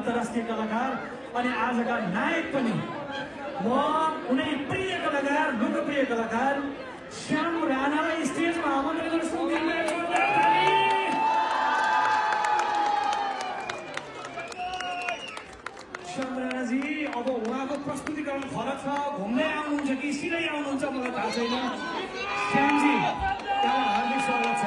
अन्तर्राष्ट्रिय कलाकार अनि आजका नायक पनि म कुनै प्रिय कलाकार लोकप्रिय कलाकार श्याम राणालाई स्टेजमा आमन्त्रण गर्छु। श्याम राणाजी अब उहाँको प्रस्तुतिकरण फरक छ, घुम्दै आउनुहुन्छ कि सिधै आउनुहुन्छ मलाई थाहा छैन। श्यामजी यहाँलाई हार्दिक स्वागत छ।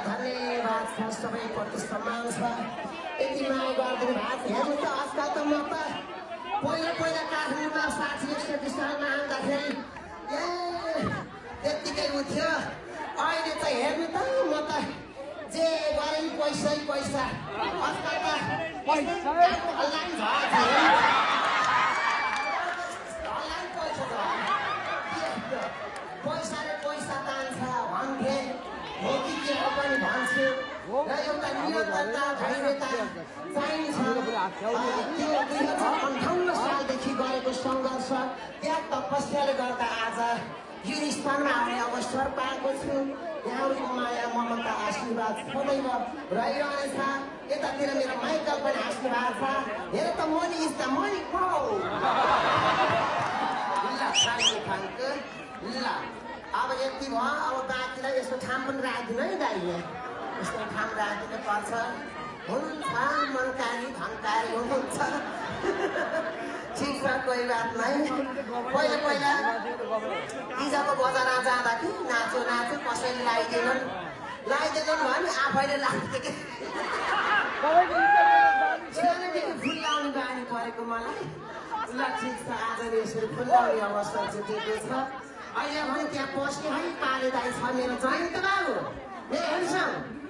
धन्यवाद छ सबैप्रति सम्मान छ। यति माया गरिदिनु भएको हेर्नु त आजकल त म त पहिला काठमाडौँमा 60-61 सालमा आउँदाखेरि त्यत्तिकै उठ्यो। अहिले त हेर्नु त म त जे गरे पैसै पैसा। आजकल त पैसाले पैसा तान्छ भन्थे हो कि के हो पनि भन्छु र एउटा निरन्तरता धैर्यता चाहिन्छ। त्यो 2058 सालदेखि गरेको सङ्घर्ष त्याग तपस्याले गर्दा आज यो स्थानमा आउने अवसर पाएको छु। यहाँहरूको माया ममता आशीर्वाद सदैव रहिरहनेछ। यतातिर मेरो माइकल पनि आशीर्वाद छ। हेर त मनी इज द मनी को ल अब यति भयो। अब बाँकीलाई यस्तो ठाम पनि राखिदिनु है दाइले, यस्तो ठाम राखिदिनु पर्छ। हुन्छ मनकारी धनकारी हुनुहुन्छ ठिक छ, कोही बात नै। पहिला हिजोको बजारमा जाँदा कि नाचो कसैले लगाइदिएनन् भने आफैले लाग्थ्यो कि सानोदेखि फुल लाउने बानी परेको मलाई। ल ठिक छ, आज यसरी फुल लाउने अवसर जुटेको छ। अहिले भने त्यहाँ पस्ने है पाले दाइ छ मेरो जयन्त बाबु।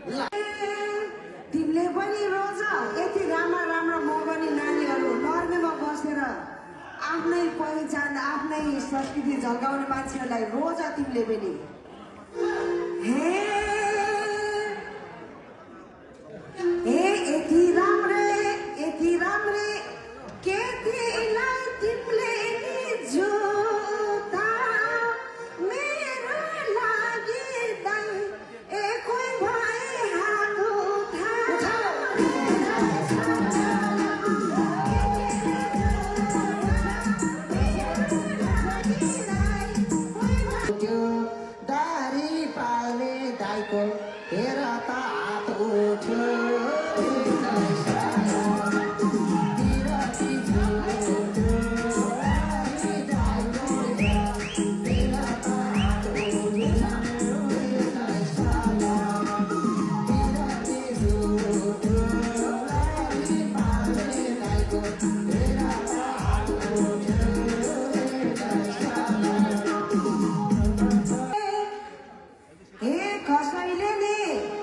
ल तिमीले पनि रोज यति राम्रा मगनी नानीहरू नर्मेमा बसेर आफ्नै पहिचान आफ्नै संस्कृति झल्काउने मान्छेहरूलाई रोज तिमीले पनि यति राम्रे के तिमीलाई तिमीले नि जोता मेरो लागि दाइ एकै भए हात दारी पाल्ने दाइको हेर त हात उठ्यो।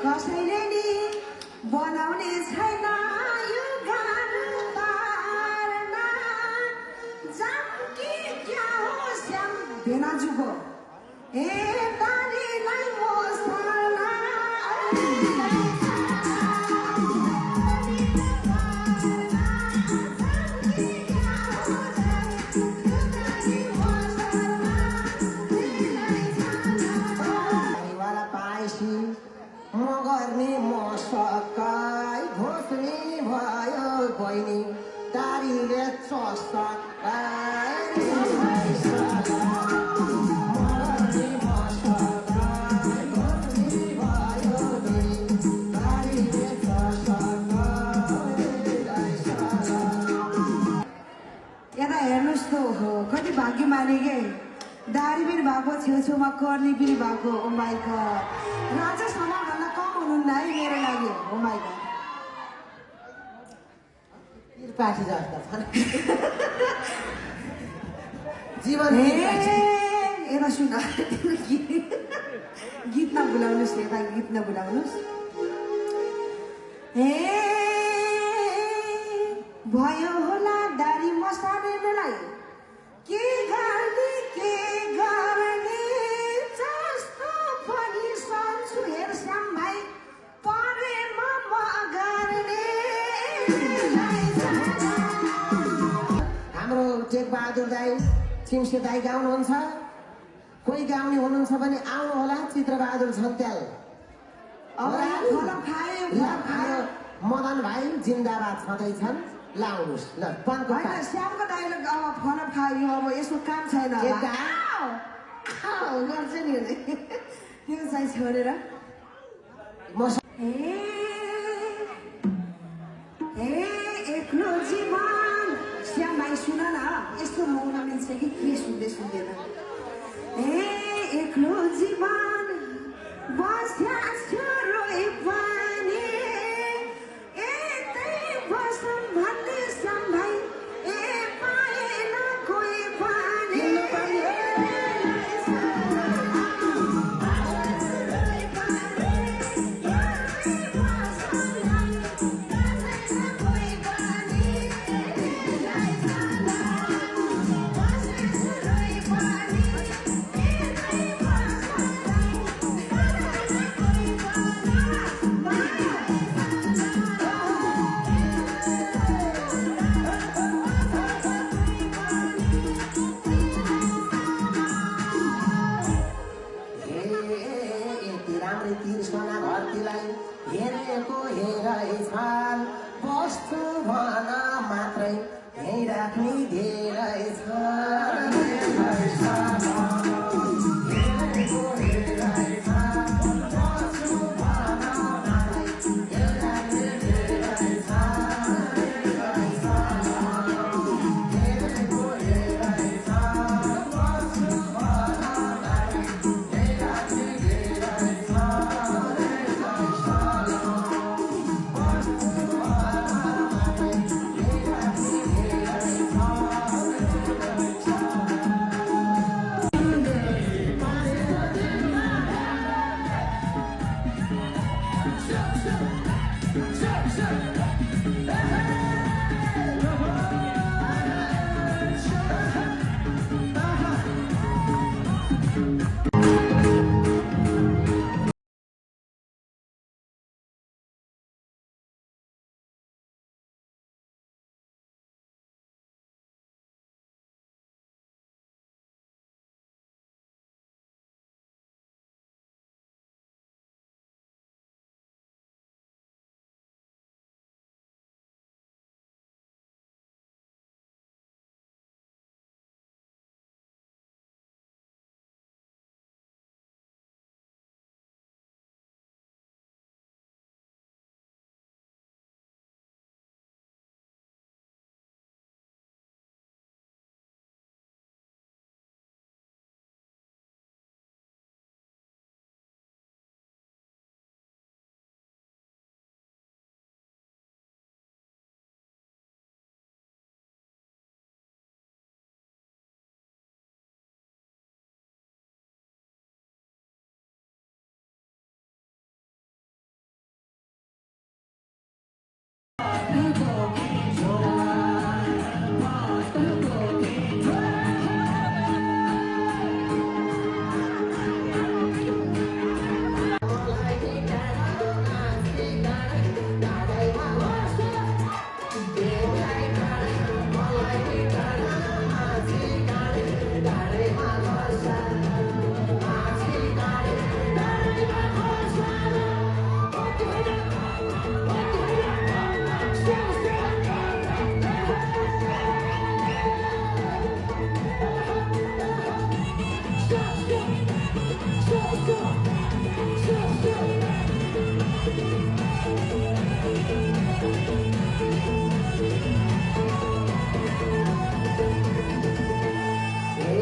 कसैले नि बनाउने छैन यो घरमा जामकी क्या हो श्याम भेनाजुको दारीलाई यता हेर्नुहोस् त हो कति भाग्य माने के दारी पनि भएको छेउछेउमा कर्ली पनि भएको ओ माइ गॉड राजासँग भन्दा कम हुनुहुन्न है मेरो लागि ओ माइ गॉड त्रिपाठी जस्ता छन् जीवन त्रिपाठी। यता सुन गीत नबुलाउनुहोस् यता गीत नबुलाउनुहोस् ए भयो होला दारी मसालेलाई के गर्ने जस्तो पनि सन्छु हेर श्याम भाइ परेमा म गर्ने हाम्रो टेकबहादुर दाई छिमसे दाई गाउनुहुन्छ कोही गाउने हुनुहुन्छ भने आउनु होला चित्रबहादुर छन्त्याल अब फल खायो ल हाम्रो मदन भाइ जिन्दाबाद छँदैछन् लाउनुहोस् ल पनको होइन श्यामको डाइलग अब फल खायो अब यसको काम छैन होला। एक आऊ, गर्छ नि उसले। त्यो चाहिँ छोडेर म ए एक्लो जीवन श्याम भाइ सुन न यस्तो मौन मिल्छ कि के सुन्दै सुन्दैन ए एक्लो जीवन बस्या छु